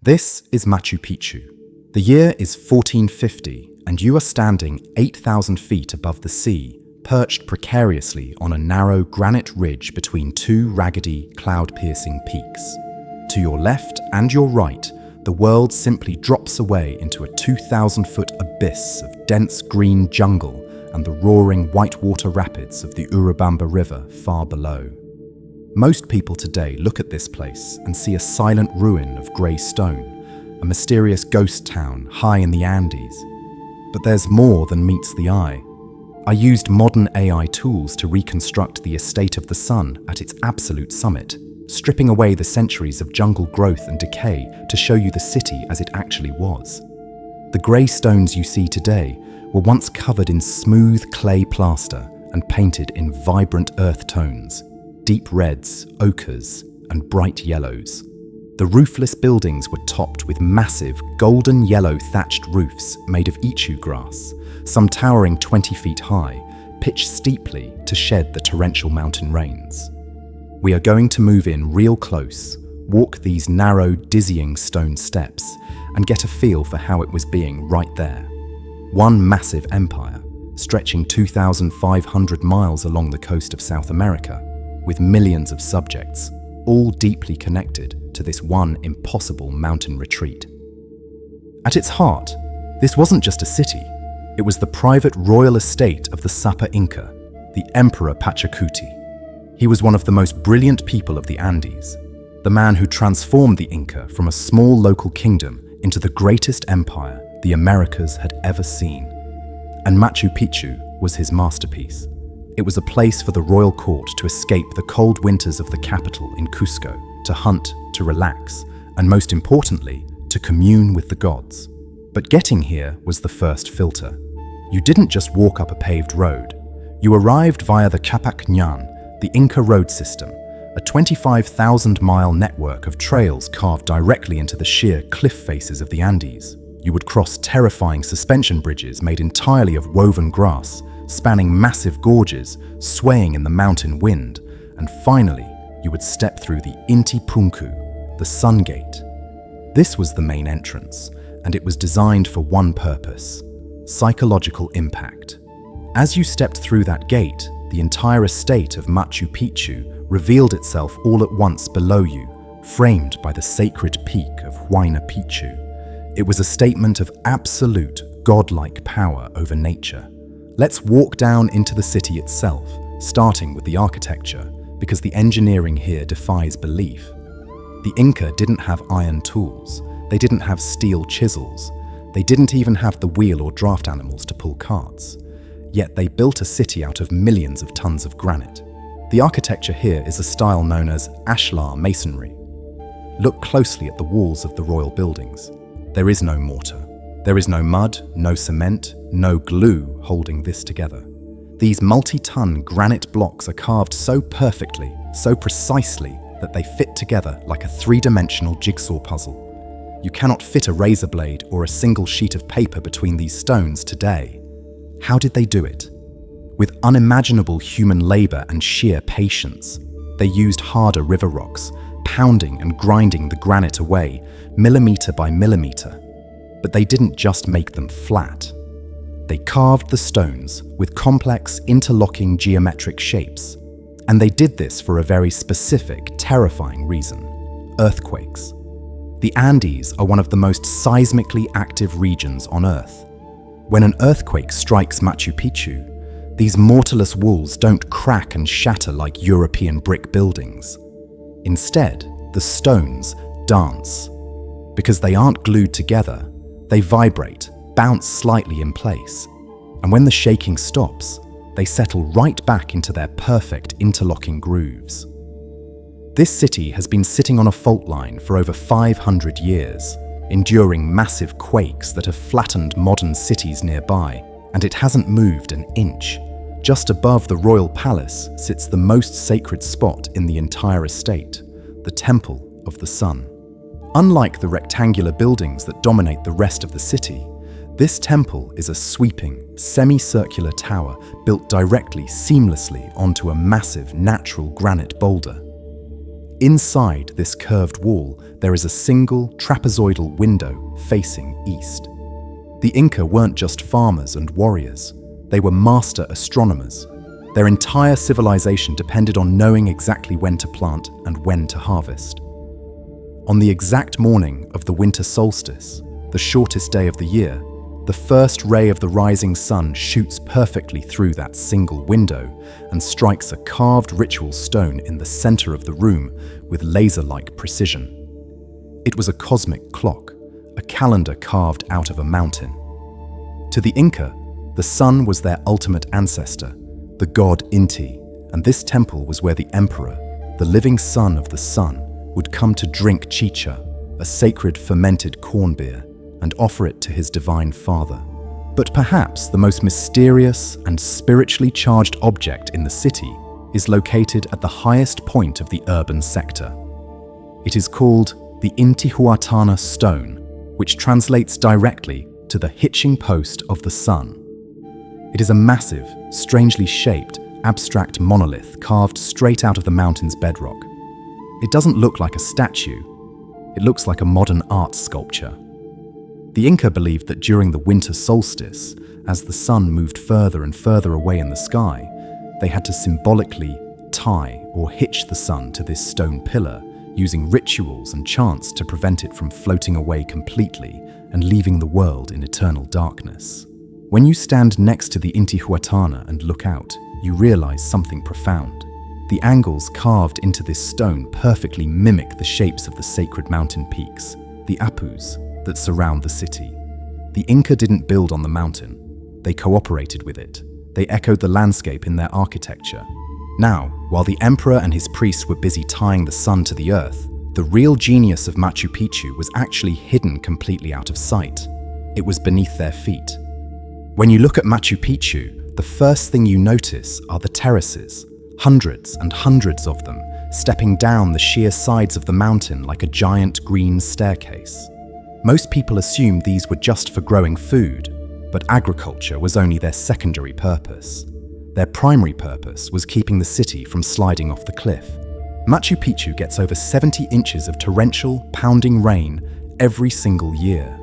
This is Machu Picchu. The year is 1450, and you are standing 8,000 feet above the sea, perched precariously on a narrow granite ridge between two raggedy, cloud-piercing peaks. To your left and your right, the world simply drops away into a 2,000-foot abyss of dense green jungle and the roaring whitewater rapids of the Urubamba River far below. Most people today look at this place and see a silent ruin of grey stone, a mysterious ghost town high in the Andes. But there's more than meets the eye. I used modern AI tools to reconstruct the estate of the sun at its absolute summit, stripping away the centuries of jungle growth and decay to show you the city as it actually was. The grey stones you see today were once covered in smooth clay plaster and painted in vibrant earth tones, deep reds, ochres, and bright yellows. The roofless buildings were topped with massive, golden yellow thatched roofs made of ichu grass, some towering 20 feet high, pitched steeply to shed the torrential mountain rains. We are going to move in real close, walk these narrow, dizzying stone steps, and get a feel for how it was being right there. One massive empire, stretching 2,500 miles along the coast of South America, with millions of subjects, all deeply connected to this one impossible mountain retreat. At its heart, this wasn't just a city, it was the private royal estate of the Sapa Inca, the Emperor Pachacuti. He was one of the most brilliant people of the Andes, the man who transformed the Inca from a small local kingdom into the greatest empire the Americas had ever seen. And Machu Picchu was his masterpiece. It was a place for the royal court to escape the cold winters of the capital in Cusco, to hunt, to relax, and most importantly, to commune with the gods. But getting here was the first filter. You didn't just walk up a paved road. You arrived via the Qhapaq Ñan, the Inca road system, a 25,000-mile network of trails carved directly into the sheer cliff faces of the Andes. You would cross terrifying suspension bridges made entirely of woven grass, spanning massive gorges, swaying in the mountain wind, and finally, you would step through the Intihuatana, the Sun Gate. This was the main entrance, and it was designed for one purpose: psychological impact. As you stepped through that gate, the entire estate of Machu Picchu revealed itself all at once below you, framed by the sacred peak of Huayna Picchu. It was a statement of absolute, godlike power over nature. Let's walk down into the city itself, starting with the architecture, because the engineering here defies belief. The Inca didn't have iron tools, they didn't have steel chisels, they didn't even have the wheel or draft animals to pull carts. Yet they built a city out of millions of tons of granite. The architecture here is a style known as Ashlar Masonry. Look closely at the walls of the royal buildings. There is no mortar. There is no mud, no cement, no glue holding this together. These multi-ton granite blocks are carved so perfectly, so precisely, that they fit together like a three-dimensional jigsaw puzzle. You cannot fit a razor blade or a single sheet of paper between these stones today. How did they do it? With unimaginable human labor and sheer patience, they used harder river rocks, pounding and grinding the granite away, millimeter by millimeter. But they didn't just make them flat. They carved the stones with complex, interlocking geometric shapes. And they did this for a very specific, terrifying reason: earthquakes. The Andes are one of the most seismically active regions on Earth. When an earthquake strikes Machu Picchu, these mortarless walls don't crack and shatter like European brick buildings. Instead, the stones dance. Because they aren't glued together, they vibrate, bounce slightly in place, and when the shaking stops, they settle right back into their perfect interlocking grooves. This city has been sitting on a fault line for over 500 years, enduring massive quakes that have flattened modern cities nearby, and it hasn't moved an inch. Just above the royal palace sits the most sacred spot in the entire estate, the Temple of the Sun. Unlike the rectangular buildings that dominate the rest of the city, this temple is a sweeping, semicircular tower built directly, seamlessly onto a massive natural granite boulder. Inside this curved wall, there is a single trapezoidal window facing east. The Inca weren't just farmers and warriors. They were master astronomers. Their entire civilization depended on knowing exactly when to plant and when to harvest. On the exact morning of the winter solstice, the shortest day of the year, the first ray of the rising sun shoots perfectly through that single window and strikes a carved ritual stone in the center of the room with laser-like precision. It was a cosmic clock, a calendar carved out of a mountain. To the Inca, the sun was their ultimate ancestor, the god Inti, and this temple was where the emperor, the living son of the sun, would come to drink chicha, a sacred fermented corn beer, and offer it to his divine father. But perhaps the most mysterious and spiritually charged object in the city is located at the highest point of the urban sector. It is called the Intihuatana stone, which translates directly to the hitching post of the sun. It is a massive, strangely shaped, abstract monolith carved straight out of the mountain's bedrock. It doesn't look like a statue. It looks like a modern art sculpture. The Inca believed that during the winter solstice, as the sun moved further and further away in the sky, they had to symbolically tie or hitch the sun to this stone pillar, using rituals and chants to prevent it from floating away completely and leaving the world in eternal darkness. When you stand next to the Intihuatana and look out, you realize something profound. The angles carved into this stone perfectly mimic the shapes of the sacred mountain peaks, the apus, that surround the city. The Inca didn't build on the mountain. They cooperated with it. They echoed the landscape in their architecture. Now, while the emperor and his priests were busy tying the sun to the earth, the real genius of Machu Picchu was actually hidden completely out of sight. It was beneath their feet. When you look at Machu Picchu, the first thing you notice are the terraces, hundreds and hundreds of them, stepping down the sheer sides of the mountain like a giant green staircase. Most people assumed these were just for growing food, but agriculture was only their secondary purpose. Their primary purpose was keeping the city from sliding off the cliff. Machu Picchu gets over 70 inches of torrential, pounding rain every single year.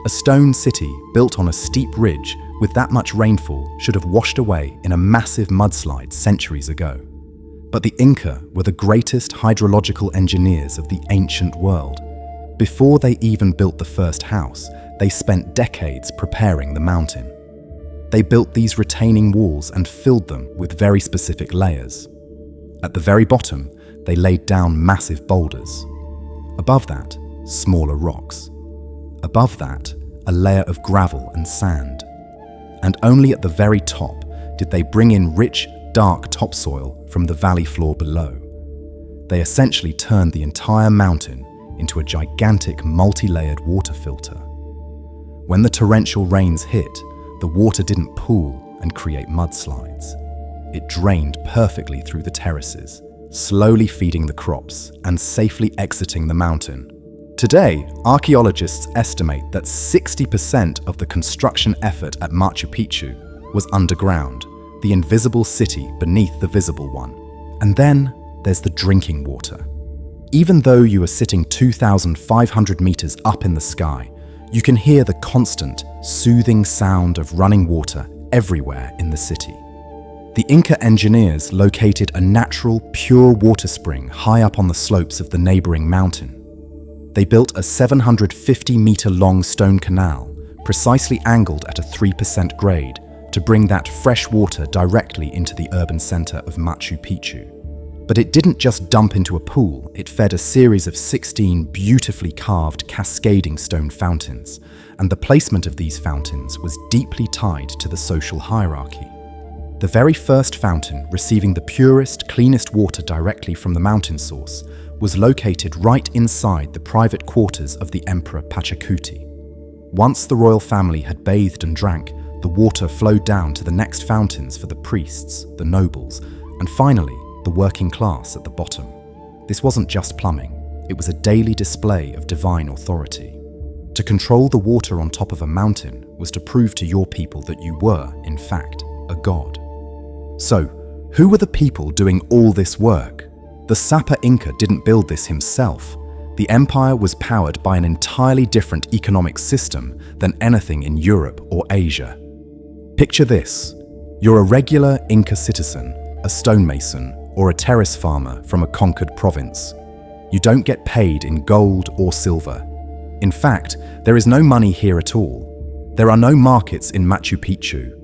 A stone city built on a steep ridge with that much rainfall should have washed away in a massive mudslide centuries ago. But the Inca were the greatest hydrological engineers of the ancient world. Before they even built the first house, they spent decades preparing the mountain. They built these retaining walls and filled them with very specific layers. At the very bottom, they laid down massive boulders. Above that, smaller rocks. Above that, a layer of gravel and sand. And only at the very top did they bring in rich, dark topsoil from the valley floor below. They essentially turned the entire mountain into a gigantic multi-layered water filter. When the torrential rains hit, the water didn't pool and create mudslides. It drained perfectly through the terraces, slowly feeding the crops and safely exiting the mountain. Today, archaeologists estimate that 60% of the construction effort at Machu Picchu was underground, the invisible city beneath the visible one. And then there's the drinking water. Even though you are sitting 2,500 meters up in the sky, you can hear the constant, soothing sound of running water everywhere in the city. The Inca engineers located a natural, pure water spring high up on the slopes of the neighboring mountain. They built a 750-meter-long stone canal, precisely angled at a 3% grade, to bring that fresh water directly into the urban center of Machu Picchu. But it didn't just dump into a pool, it fed a series of 16 beautifully carved, cascading stone fountains, and the placement of these fountains was deeply tied to the social hierarchy. The very first fountain, receiving the purest, cleanest water directly from the mountain source, was located right inside the private quarters of the Emperor Pachacuti. Once the royal family had bathed and drank, the water flowed down to the next fountains for the priests, the nobles, and finally, the working class at the bottom. This wasn't just plumbing, it was a daily display of divine authority. To control the water on top of a mountain was to prove to your people that you were, in fact, a god. So, who were the people doing all this work? The Sapper Inca didn't build this himself. The empire was powered by an entirely different economic system than anything in Europe or Asia. Picture this. You're a regular Inca citizen, a stonemason, or a terrace farmer from a conquered province. You don't get paid in gold or silver. In fact, there is no money here at all. There are no markets in Machu Picchu.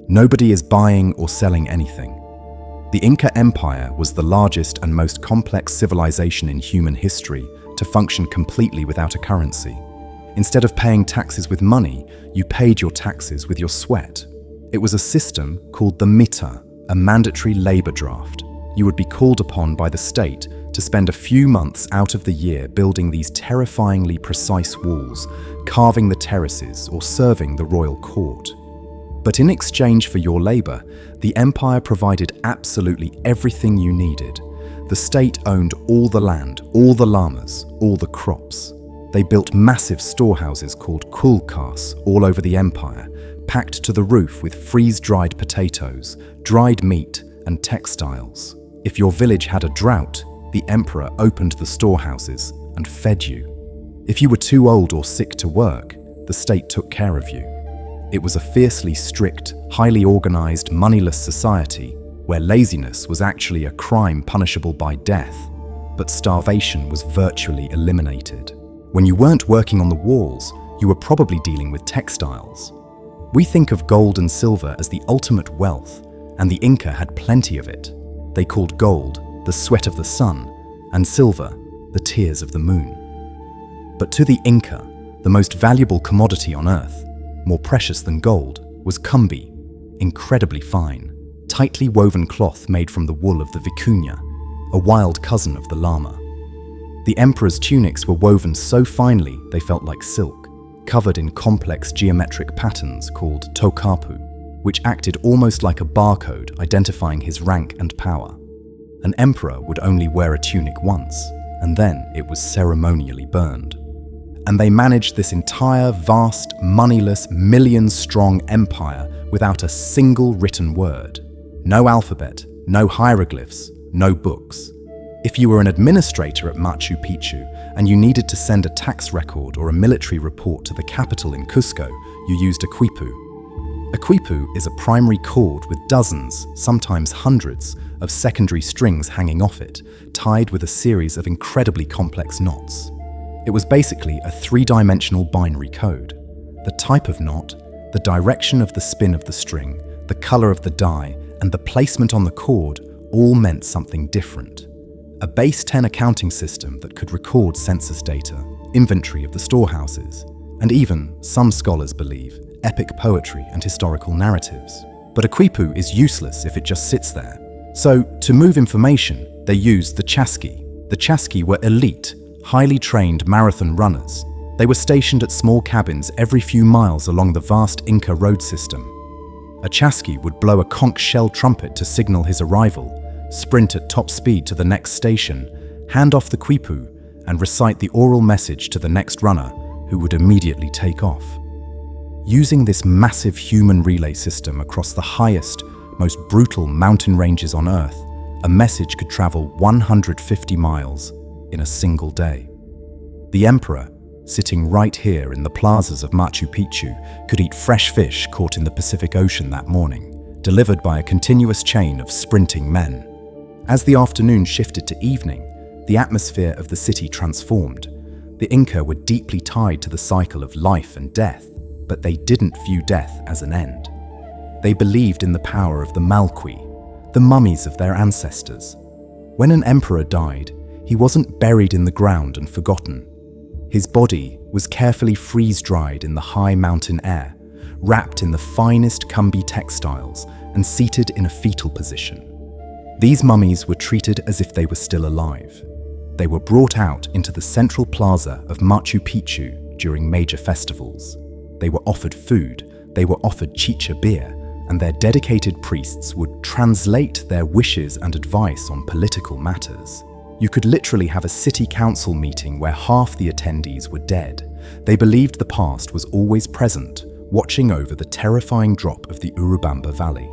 Nobody is buying or selling anything. The Inca Empire was the largest and most complex civilization in human history to function completely without a currency. Instead of paying taxes with money, you paid your taxes with your sweat. It was a system called the Mita, a mandatory labor draft. You would be called upon by the state to spend a few months out of the year building these terrifyingly precise walls, carving the terraces, or serving the royal court. But in exchange for your labor, the empire provided absolutely everything you needed. The state owned all the land, all the llamas, all the crops. They built massive storehouses called kulkas all over the empire, packed to the roof with freeze-dried potatoes, dried meat, and textiles. If your village had a drought, the emperor opened the storehouses and fed you. If you were too old or sick to work, the state took care of you. It was a fiercely strict, highly organized, moneyless society where laziness was actually a crime punishable by death, but starvation was virtually eliminated. When you weren't working on the walls, you were probably dealing with textiles. We think of gold and silver as the ultimate wealth, and the Inca had plenty of it. They called gold the sweat of the sun, and silver the tears of the moon. But to the Inca, the most valuable commodity on earth, more precious than gold, was kumbi, incredibly fine, tightly woven cloth made from the wool of the vicuña, a wild cousin of the llama. The emperor's tunics were woven so finely they felt like silk, covered in complex geometric patterns called tokapu, which acted almost like a barcode identifying his rank and power. An emperor would only wear a tunic once, and then it was ceremonially burned. And they managed this entire vast, moneyless, million-strong empire without a single written word. No alphabet, no hieroglyphs, no books. If you were an administrator at Machu Picchu and you needed to send a tax record or a military report to the capital in Cusco, you used a quipu. A quipu is a primary cord with dozens, sometimes hundreds, of secondary strings hanging off it, tied with a series of incredibly complex knots. It was basically a three-dimensional binary code. The type of knot, the direction of the spin of the string, the color of the dye, and the placement on the cord all meant something different. A base 10 accounting system that could record census data, inventory of the storehouses, and even, some scholars believe, epic poetry and historical narratives. But a quipu is useless if it just sits there. So, to move information, they used the Chasqui. The Chasqui were elite, highly trained marathon runners. They were stationed at small cabins every few miles along the vast Inca road system. A Chasqui would blow a conch shell trumpet to signal his arrival, sprint at top speed to the next station, hand off the quipu, and recite the oral message to the next runner, who would immediately take off. Using this massive human relay system across the highest, most brutal mountain ranges on Earth, a message could travel 150 miles in a single day. The emperor, sitting right here in the plazas of Machu Picchu, could eat fresh fish caught in the Pacific Ocean that morning, delivered by a continuous chain of sprinting men. As the afternoon shifted to evening, the atmosphere of the city transformed. The Inca were deeply tied to the cycle of life and death, but they didn't view death as an end. They believed in the power of the Malqui, the mummies of their ancestors. When an emperor died, he wasn't buried in the ground and forgotten. His body was carefully freeze-dried in the high mountain air, wrapped in the finest kumbi textiles and seated in a fetal position. These mummies were treated as if they were still alive. They were brought out into the central plaza of Machu Picchu during major festivals. They were offered food, they were offered chicha beer, and their dedicated priests would translate their wishes and advice on political matters. You could literally have a city council meeting where half the attendees were dead. They believed the past was always present, watching over the terrifying drop of the Urubamba Valley.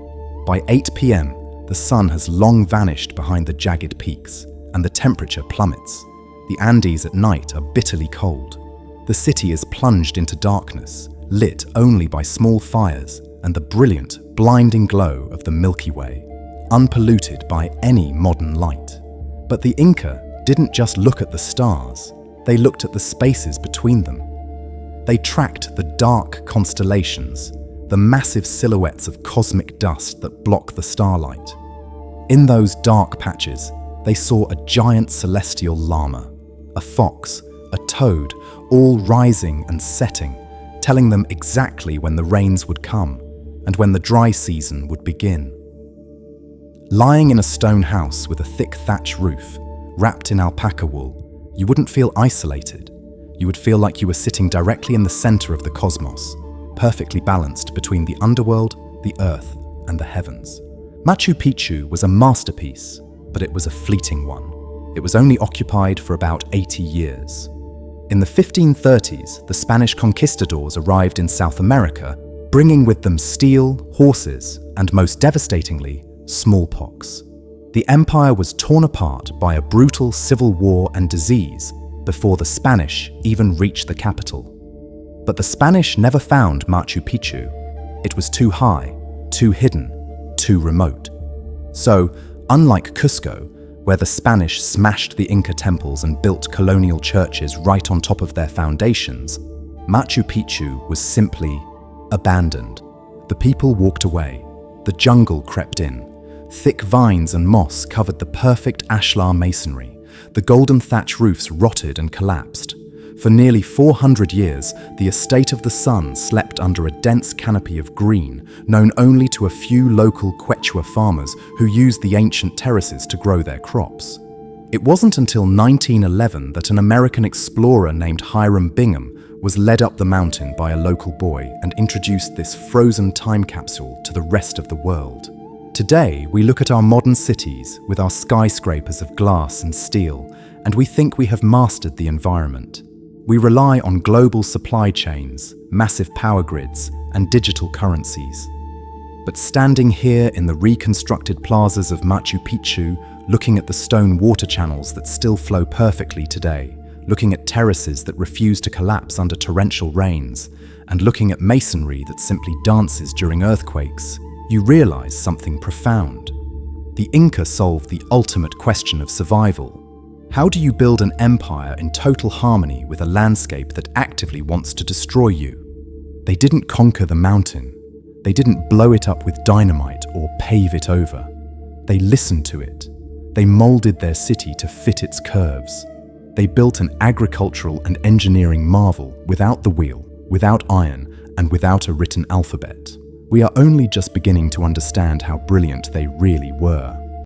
By 8 p.m., the sun has long vanished behind the jagged peaks, and the temperature plummets. The Andes at night are bitterly cold. The city is plunged into darkness, lit only by small fires and the brilliant, blinding glow of the Milky Way, unpolluted by any modern light. But the Inca didn't just look at the stars, they looked at the spaces between them. They tracked the dark constellations, the massive silhouettes of cosmic dust that block the starlight. In those dark patches, they saw a giant celestial llama, a fox, a toad, all rising and setting, telling them exactly when the rains would come and when the dry season would begin. Lying in a stone house with a thick thatch roof, wrapped in alpaca wool, you wouldn't feel isolated. You would feel like you were sitting directly in the center of the cosmos, perfectly balanced between the underworld, the earth, and the heavens. Machu Picchu was a masterpiece, but it was a fleeting one. It was only occupied for about 80 years. In the 1530s, the Spanish conquistadors arrived in South America, bringing with them steel, horses, and most devastatingly, smallpox. The empire was torn apart by a brutal civil war and disease before the Spanish even reached the capital. But the Spanish never found Machu Picchu. It was too high, too hidden, too remote. So, unlike Cusco, where the Spanish smashed the Inca temples and built colonial churches right on top of their foundations, Machu Picchu was simply abandoned. The people walked away. The jungle crept in. Thick vines and moss covered the perfect Ashlar masonry. The golden thatch roofs rotted and collapsed. For nearly 400 years, the estate of the sun slept under a dense canopy of green, known only to a few local Quechua farmers who used the ancient terraces to grow their crops. It wasn't until 1911 that an American explorer named Hiram Bingham was led up the mountain by a local boy and introduced this frozen time capsule to the rest of the world. Today, we look at our modern cities with our skyscrapers of glass and steel, and we think we have mastered the environment. We rely on global supply chains, massive power grids, and digital currencies. But standing here in the reconstructed plazas of Machu Picchu, looking at the stone water channels that still flow perfectly today, looking at terraces that refuse to collapse under torrential rains, and looking at masonry that simply dances during earthquakes, you realize something profound. The Inca solved the ultimate question of survival. How do you build an empire in total harmony with a landscape that actively wants to destroy you? They didn't conquer the mountain. They didn't blow it up with dynamite or pave it over. They listened to it. They molded their city to fit its curves. They built an agricultural and engineering marvel without the wheel, without iron, and without a written alphabet. We are only just beginning to understand how brilliant they really were.